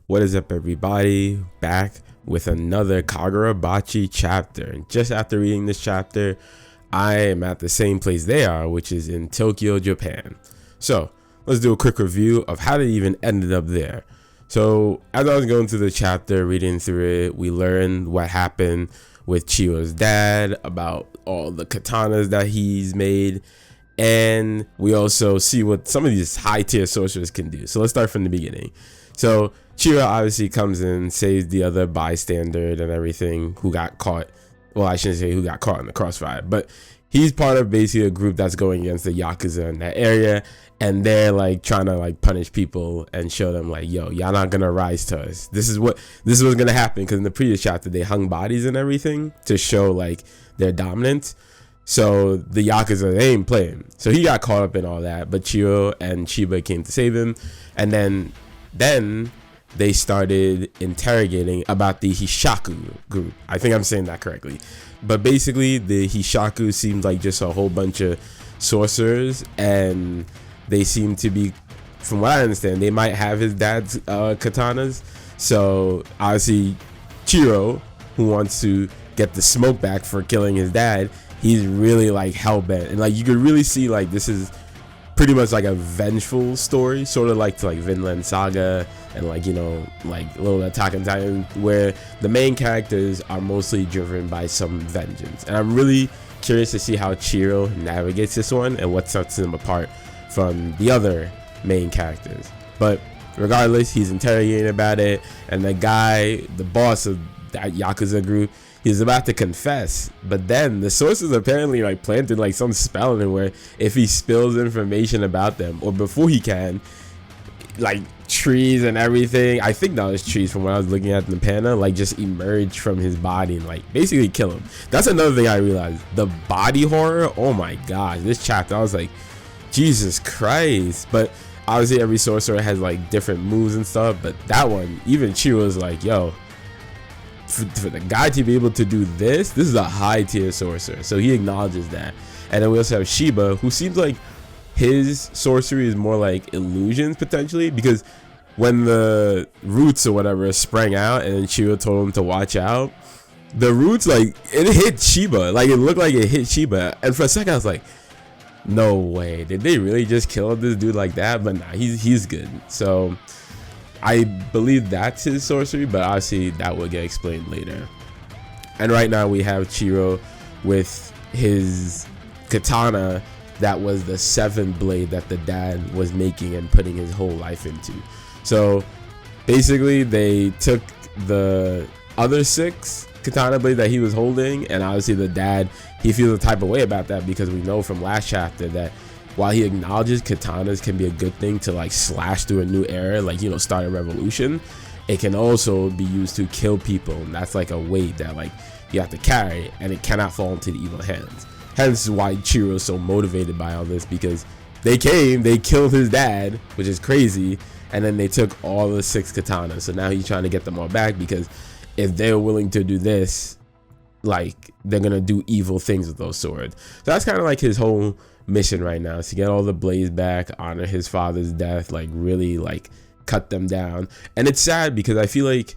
What is up, everybody? Back with another Kagurabachi chapter. And just after reading this chapter, I am at the same place they are, which is in Tokyo, Japan. So let's do a quick review of how they even ended up there. So as I was going through the chapter, reading through it, we learned what happened with Chiyo's dad, about all the katanas that he's made, and we also see what some of these high tier sorcerers can do. So let's start from the beginning. So Chiyo obviously comes in, saves the other bystander and everything who got caught. Well, I shouldn't say who got caught in the crossfire, but he's part of basically a group that's going against the Yakuza in that area, and they're like trying to like punish people and show them like, yo, y'all not gonna rise to us. This is what's gonna happen, because in the previous chapter they hung bodies and everything to show like their dominance. So the Yakuza, they ain't playing. So he got caught up in all that, but Chiyo and Chiba came to save him, and then they started interrogating about the Hishaku group. I think I'm saying that correctly. But basically, the Hishaku seemed like just a whole bunch of sorcerers, and they seem to be, from what I understand, they might have his dad's katanas. So obviously, Chiyo, who wants to get the smoke back for killing his dad, he's really like hell-bent. And like you could really see like this is pretty much like a vengeful story, sort of like Vinland Saga and like, you know, like a little Attack on Titan, where the main characters are mostly driven by some vengeance. And I'm really curious to see how Chiyo navigates this one and what sets him apart from the other main characters. But regardless, he's interrogating about it, and the guy, the boss of that Yakuza group, he's about to confess, but then the sources apparently like planted like some spell in him where if he spills information about them, or before he can, like trees and everything, I think that was trees from when I was looking at the panel, like just emerge from his body and like basically kill him. That's another thing I realized, the body horror. Oh my gosh, this chapter I was like, Jesus Christ. But obviously every sorcerer has like different moves and stuff, but that one, even Chiyo was like, yo, for the guy to be able to do this is a high tier sorcerer. So he acknowledges that. And then we also have Shiba, who seems like his sorcery is more like illusions potentially, because when the roots or whatever sprang out and Chiyo told him to watch out, the roots, like, it hit Shiba. Like, it looked like it hit Shiba, and for a second I was like, no way, did they really just kill this dude like that? But nah, he's good. So I believe that's his sorcery, but obviously that will get explained later. And right now we have Chiyo with his katana that was the 7th blade that the dad was making and putting his whole life into. So basically they took the other 6 katana blade that he was holding, and obviously the dad, he feels a type of way about that, because we know from last chapter that while he acknowledges katanas can be a good thing to like slash through a new era, like, you know, start a revolution, it can also be used to kill people, and that's like a weight that like you have to carry, and it cannot fall into the evil hands. Hence why Chiyo is so motivated by all this, because they killed his dad, which is crazy, and then they took all the 6 katanas. So now he's trying to get them all back, because if they're willing to do this, like, they're gonna do evil things with those swords. So that's kind of like his whole mission right now, is to get all the blades back, honor his father's death, like really like cut them down. And it's sad because I feel like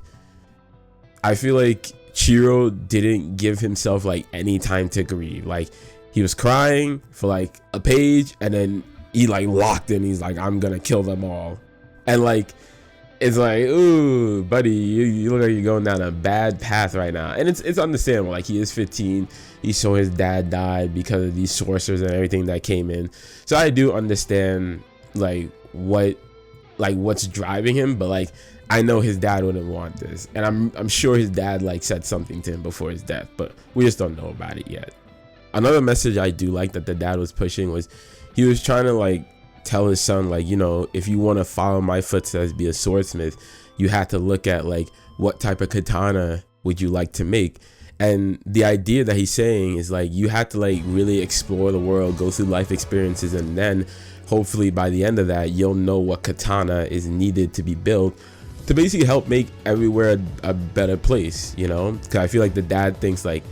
Chiyo didn't give himself like any time to grieve. Like, he was crying for like a page, and then he like locked in, he's like, I'm gonna kill them all. And like, it's like, ooh, buddy, you look like you're going down a bad path right now. And it's understandable. Like, he is 15. He saw his dad died because of these sorcerers and everything that came in. So I do understand like what's driving him, but like I know his dad wouldn't want this, and I'm sure his dad like said something to him before his death, but we just don't know about it yet. Another message I do like that the dad was pushing was he was trying to like tell his son, like, you know, if you want to follow my footsteps, be a swordsmith, you have to look at like what type of katana would you like to make. And the idea that he's saying is like, you have to like really explore the world, go through life experiences, and then hopefully by the end of that you'll know what katana is needed to be built to basically help make everywhere a better place, you know. Because I feel like the dad thinks like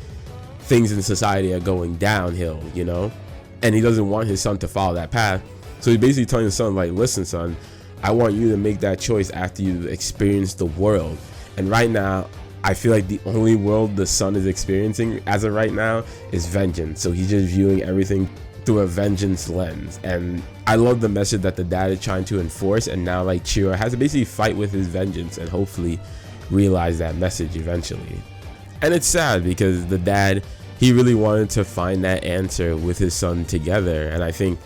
things in society are going downhill, you know, and he doesn't want his son to follow that path. So he's basically telling his son like, listen son, I want you to make that choice after you've experienced the world. And right now, I feel like the only world the son is experiencing as of right now is vengeance. So he's just viewing everything through a vengeance lens. And I love the message that the dad is trying to enforce, and now like Chiro has to basically fight with his vengeance and hopefully realize that message eventually. And it's sad because the dad, he really wanted to find that answer with his son together, and I think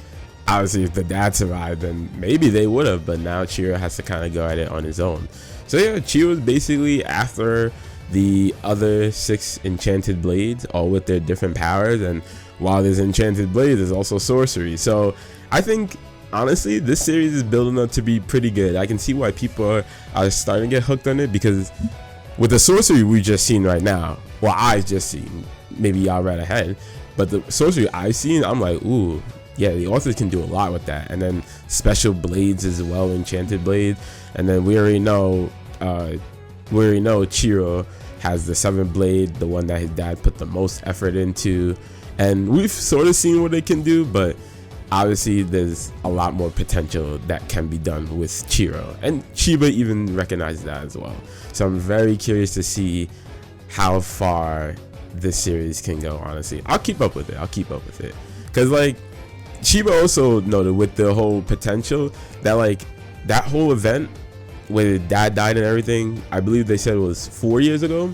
obviously if the dad survived, then maybe they would have, but now Chiro has to kind of go at it on his own. So yeah, Chiro's basically after the other 6 enchanted blades, all with their different powers, and while there's enchanted blades, there's also sorcery. So I think honestly this series is building up to be pretty good. I can see why people are starting to get hooked on it, because with the sorcery we just seen right now, well I've just seen, maybe y'all read ahead, but the sorcery I've seen, I'm like, ooh, yeah, the authors can do a lot with that. And then special blades as well, enchanted blade. And then we already know Chiro has the 7th blade, the one that his dad put the most effort into, and we've sort of seen what they can do, but obviously there's a lot more potential that can be done with Chiro, and Chiba even recognized that as well. So I'm very curious to see how far this series can go. Honestly, I'll keep up with it because like Chiba also noted with the whole potential that like that whole event when dad died and everything, I believe they said it was 4 years ago,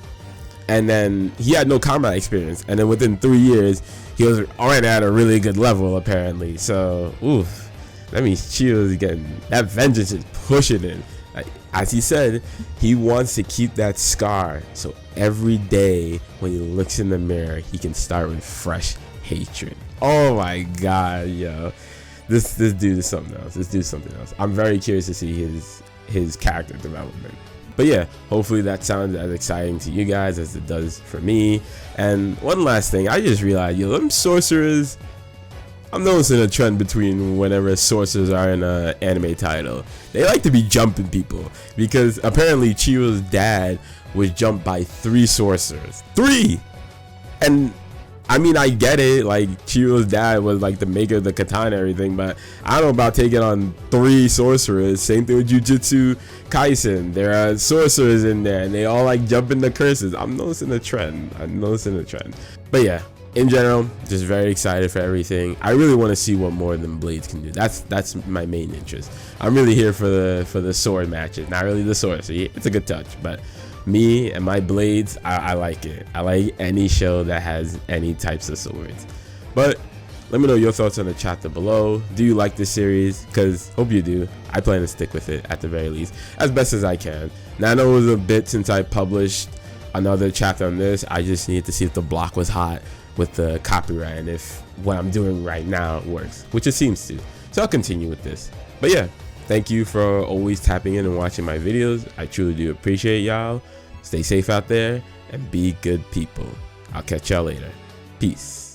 and then he had no combat experience, and then within 3 years he was already at a really good level apparently. So oof, that means Chiro's getting that vengeance, is pushing it. As he said, he wants to keep that scar, so every day when he looks in the mirror he can start with fresh hatred. Oh my god, yo, this dude is something else. I'm very curious to see his character development. But yeah, hopefully that sounds as exciting to you guys as it does for me. And one last thing, I just realized, yo, them sorcerers, I'm noticing a trend between whenever sorcerers are in an anime title. They like to be jumping people, because apparently Chiro's dad was jumped by 3 sorcerers. 3! And I mean, I get it, like Chiro's dad was like the maker of the katana and everything, but I don't know about taking on 3 sorcerers. Same thing with Jujutsu Kaisen. There are sorcerers in there and they all like jump into curses. I'm noticing a trend. But yeah, in general, just very excited for everything. I really want to see what more than blades can do. That's my main interest. I'm really here for the sword matches, not really the sorcery. It's a good touch, but me and my blades, I like it. I like any show that has any types of swords. But let me know your thoughts on the chapter below. Do you like this series? Because hope you do. I plan to stick with it at the very least as best as I can. Now I know it was a bit since I published another chapter on this. I just need to see if the block was hot with the copyright and if what I'm doing right now works, which it seems to. So I'll continue with this. But yeah, thank you for always tapping in and watching my videos. I truly do appreciate y'all. Stay safe out there and be good people. I'll catch y'all later. Peace.